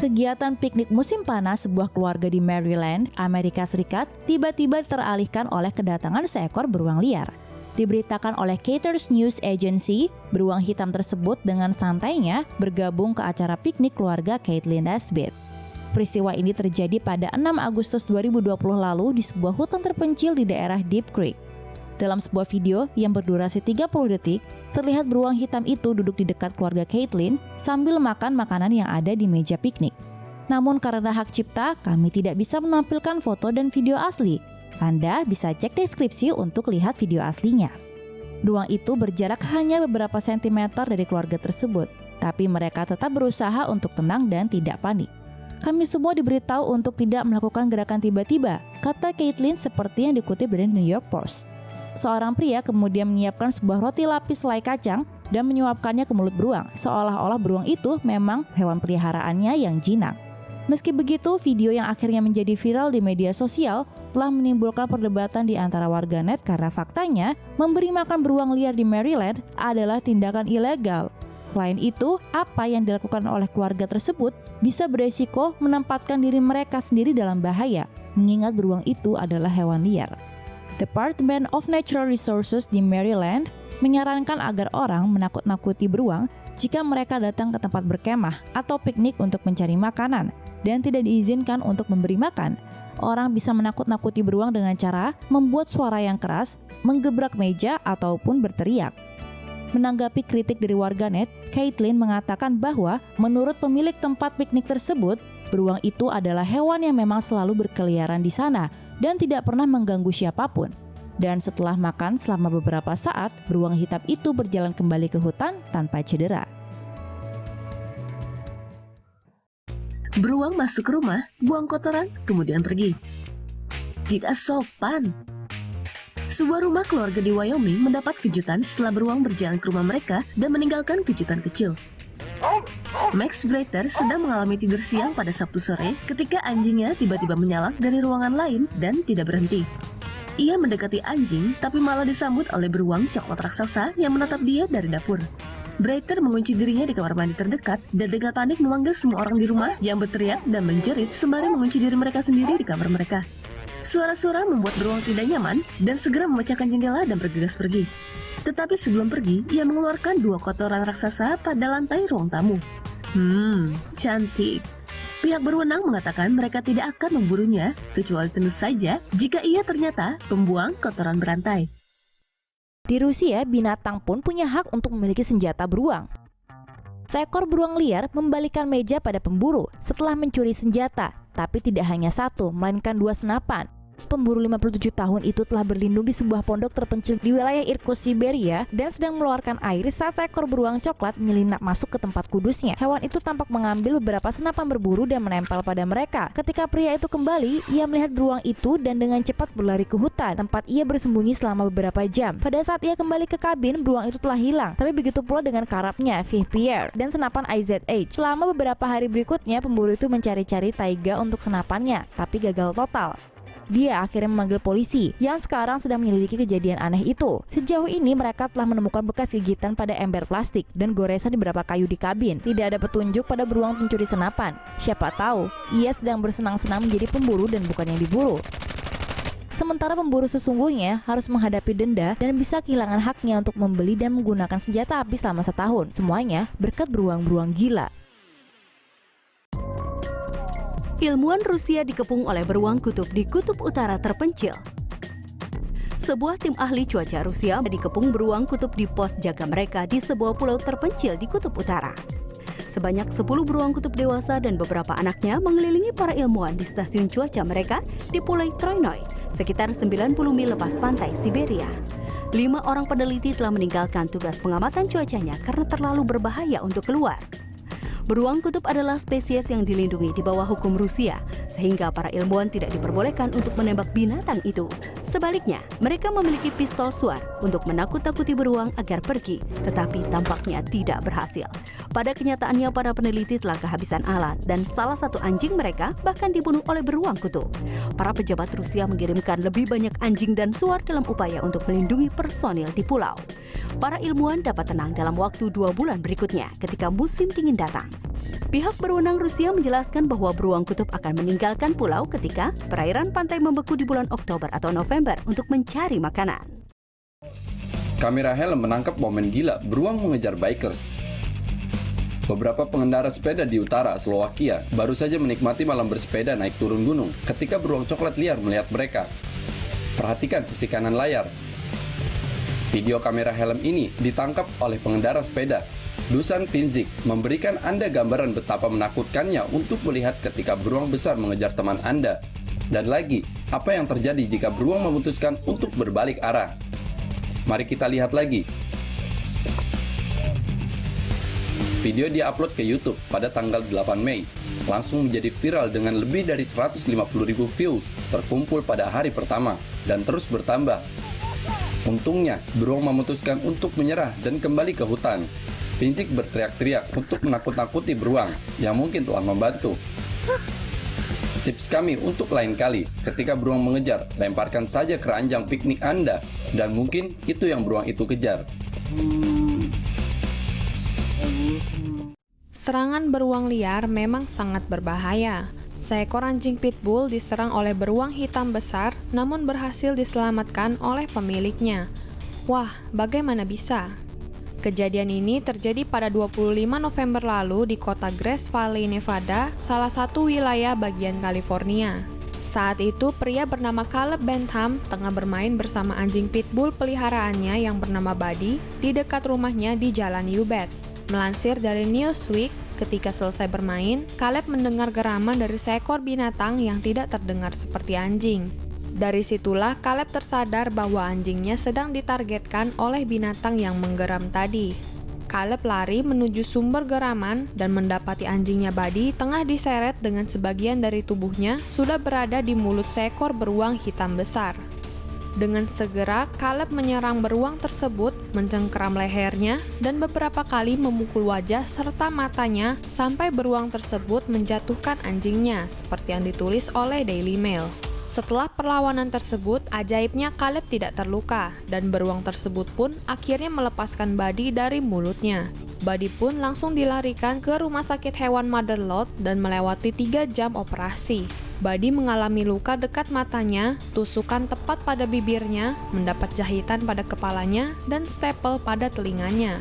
Kegiatan piknik musim panas sebuah keluarga di Maryland, Amerika Serikat, tiba-tiba teralihkan oleh kedatangan seekor beruang liar. Diberitakan oleh Caters News Agency, beruang hitam tersebut dengan santainya bergabung ke acara piknik keluarga Caitlin Nesbitt. Peristiwa ini terjadi pada 6 Agustus 2020 lalu di sebuah hutan terpencil di daerah Deep Creek. Dalam sebuah video yang berdurasi 30 detik, terlihat beruang hitam itu duduk di dekat keluarga Caitlin sambil makan makanan yang ada di meja piknik. Namun karena hak cipta, kami tidak bisa menampilkan foto dan video asli. Anda bisa cek deskripsi untuk lihat video aslinya. Beruang itu berjarak hanya beberapa sentimeter dari keluarga tersebut, tapi mereka tetap berusaha untuk tenang dan tidak panik. Kami semua diberitahu untuk tidak melakukan gerakan tiba-tiba, kata Caitlin seperti yang dikutip dari New York Post. Seorang pria kemudian menyiapkan sebuah roti lapis selai kacang dan menyuapkannya ke mulut beruang, seolah-olah beruang itu memang hewan peliharaannya yang jinak. Meski begitu, video yang akhirnya menjadi viral di media sosial telah menimbulkan perdebatan di antara warganet karena faktanya memberi makan beruang liar di Maryland adalah tindakan ilegal. Selain itu, apa yang dilakukan oleh keluarga tersebut bisa beresiko menempatkan diri mereka sendiri dalam bahaya, mengingat beruang itu adalah hewan liar. Department of Natural Resources di Maryland menyarankan agar orang menakut-nakuti beruang jika mereka datang ke tempat berkemah atau piknik untuk mencari makanan dan tidak diizinkan untuk memberi makan. Orang bisa menakut-nakuti beruang dengan cara membuat suara yang keras, menggebrak meja, ataupun berteriak. Menanggapi kritik dari warganet, Caitlin mengatakan bahwa menurut pemilik tempat piknik tersebut, beruang itu adalah hewan yang memang selalu berkeliaran di sana dan tidak pernah mengganggu siapapun. Dan setelah makan selama beberapa saat, beruang hitam itu berjalan kembali ke hutan tanpa cedera. Beruang masuk ke rumah, buang kotoran, kemudian pergi. Tidak sopan. Sebuah rumah keluarga di Wyoming mendapat kejutan setelah beruang berjalan ke rumah mereka dan meninggalkan kejutan kecil. Max Breiter sedang mengalami tidur siang pada Sabtu sore ketika anjingnya tiba-tiba menyalak dari ruangan lain dan tidak berhenti. Ia mendekati anjing tapi malah disambut oleh beruang coklat raksasa yang menatap dia dari dapur. Breiter mengunci dirinya di kamar mandi terdekat dan dengan panik memanggil semua orang di rumah yang berteriak dan menjerit sembari mengunci diri mereka sendiri di kamar mereka. Suara-suara membuat beruang tidak nyaman dan segera memecahkan jendela dan bergegas pergi. Tetapi sebelum pergi, ia mengeluarkan 2 kotoran raksasa pada lantai ruang tamu. Cantik. Pihak berwenang mengatakan mereka tidak akan memburunya, kecuali tentu saja jika ia ternyata pembuang kotoran berantai. Di Rusia, binatang pun punya hak untuk memiliki senjata beruang. Seekor beruang liar membalikan meja pada pemburu setelah mencuri senjata, tapi tidak hanya 1, melainkan 2 senapan. Pemburu 57 tahun itu telah berlindung di sebuah pondok terpencil di wilayah Irkutsk, Siberia dan sedang mengeluarkan air saat seekor beruang coklat menyelinap masuk ke tempat kudusnya. Hewan itu tampak mengambil beberapa senapan berburu dan menempel pada mereka. Ketika pria itu kembali, ia melihat beruang itu dan dengan cepat berlari ke hutan, tempat ia bersembunyi selama beberapa jam. Pada saat ia kembali ke kabin, beruang itu telah hilang. Tapi begitu pula dengan karabnya, Pierre, dan senapan IZH. Selama beberapa hari berikutnya, pemburu itu mencari-cari taiga untuk senapannya, tapi gagal total. Dia akhirnya memanggil polisi yang sekarang sedang menyelidiki kejadian aneh itu. Sejauh ini mereka telah menemukan bekas gigitan pada ember plastik dan goresan di beberapa kayu di kabin. Tidak ada petunjuk pada beruang pencuri senapan. Siapa tahu ia sedang bersenang-senang menjadi pemburu dan bukan yang diburu. Sementara pemburu sesungguhnya harus menghadapi denda dan bisa kehilangan haknya untuk membeli dan menggunakan senjata api selama 1 tahun. Semuanya berkat beruang-beruang gila. Ilmuwan Rusia dikepung oleh beruang kutub di kutub utara terpencil. Sebuah tim ahli cuaca Rusia dikepung beruang kutub di pos jaga mereka di sebuah pulau terpencil di kutub utara. Sebanyak 10 beruang kutub dewasa dan beberapa anaknya mengelilingi para ilmuwan di stasiun cuaca mereka di Pulau Troynoy, sekitar 90 mil lepas pantai Siberia. 5 orang peneliti telah meninggalkan tugas pengamatan cuacanya karena terlalu berbahaya untuk keluar. Beruang kutub adalah spesies yang dilindungi di bawah hukum Rusia, sehingga para ilmuwan tidak diperbolehkan untuk menembak binatang itu. Sebaliknya, mereka memiliki pistol suar untuk menakut-nakuti beruang agar pergi, tetapi tampaknya tidak berhasil. Pada kenyataannya, para peneliti telah kehabisan alat dan salah satu anjing mereka bahkan dibunuh oleh beruang kutub. Para pejabat Rusia mengirimkan lebih banyak anjing dan suar dalam upaya untuk melindungi personil di pulau. Para ilmuwan dapat tenang dalam waktu 2 bulan berikutnya ketika musim dingin datang. Pihak berwenang Rusia menjelaskan bahwa beruang kutub akan meninggalkan pulau ketika perairan pantai membeku di bulan Oktober atau November untuk mencari makanan. Kamera helm menangkap momen gila beruang mengejar bikers. Beberapa pengendara sepeda di utara Slovakia baru saja menikmati malam bersepeda naik turun gunung ketika beruang coklat liar melihat mereka. Perhatikan sisi kanan layar. Video kamera helm ini ditangkap oleh pengendara sepeda. Dusan Finzik memberikan Anda gambaran betapa menakutkannya untuk melihat ketika beruang besar mengejar teman Anda. Dan lagi, apa yang terjadi jika beruang memutuskan untuk berbalik arah? Mari kita lihat lagi. Video diupload ke YouTube pada tanggal 8 Mei, langsung menjadi viral dengan lebih dari 150.000 views terkumpul pada hari pertama dan terus bertambah. Untungnya, beruang memutuskan untuk menyerah dan kembali ke hutan. Finzik berteriak-teriak untuk menakut-nakuti beruang yang mungkin telah membantu. Tips kami untuk lain kali, ketika beruang mengejar, lemparkan saja keranjang piknik Anda, dan mungkin itu yang beruang itu kejar. Serangan beruang liar memang sangat berbahaya. Seekor anjing pitbull diserang oleh beruang hitam besar, namun berhasil diselamatkan oleh pemiliknya. Wah, bagaimana bisa? Kejadian ini terjadi pada 25 November lalu di kota Grass Valley, Nevada, salah satu wilayah bagian California. Saat itu, pria bernama Caleb Bentham tengah bermain bersama anjing pitbull peliharaannya yang bernama Buddy di dekat rumahnya di Jalan Ubet. Melansir dari Newsweek, ketika selesai bermain, Caleb mendengar geraman dari seekor binatang yang tidak terdengar seperti anjing. Dari situlah Caleb tersadar bahwa anjingnya sedang ditargetkan oleh binatang yang menggeram tadi. Caleb lari menuju sumber geraman dan mendapati anjingnya Buddy tengah diseret dengan sebagian dari tubuhnya sudah berada di mulut seekor beruang hitam besar. Dengan segera, Caleb menyerang beruang tersebut, mencengkeram lehernya, dan beberapa kali memukul wajah serta matanya sampai beruang tersebut menjatuhkan anjingnya, seperti yang ditulis oleh Daily Mail. Setelah perlawanan tersebut, ajaibnya Caleb tidak terluka, dan beruang tersebut pun akhirnya melepaskan Buddy dari mulutnya. Buddy pun langsung dilarikan ke rumah sakit hewan Mother Lode dan melewati 3 jam operasi. Buddy mengalami luka dekat matanya, tusukan tepat pada bibirnya, mendapat jahitan pada kepalanya, dan stapel pada telinganya.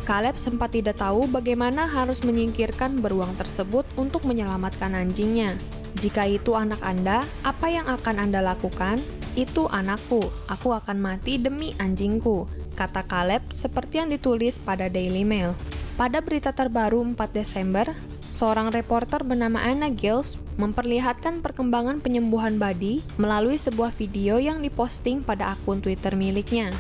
Caleb sempat tidak tahu bagaimana harus menyingkirkan beruang tersebut untuk menyelamatkan anjingnya. Jika itu anak Anda, apa yang akan Anda lakukan? Itu anakku, aku akan mati demi anjingku, kata Caleb seperti yang ditulis pada Daily Mail. Pada berita terbaru 4 Desember, seorang reporter bernama Anna Giles memperlihatkan perkembangan penyembuhan Buddy melalui sebuah video yang diposting pada akun Twitter miliknya.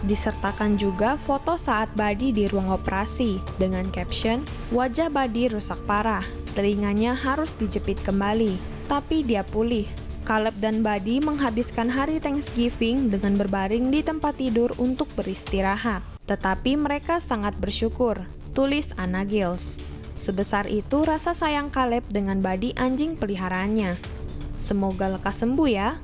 Disertakan juga foto saat Buddy di ruang operasi dengan caption, "Wajah Buddy rusak parah, telinganya harus dijepit kembali, tapi dia pulih." Caleb dan Buddy menghabiskan hari Thanksgiving dengan berbaring di tempat tidur untuk beristirahat. Tetapi mereka sangat bersyukur, tulis Anna Giles. Sebesar itu rasa sayang Caleb dengan Buddy anjing peliharaannya. Semoga lekas sembuh ya.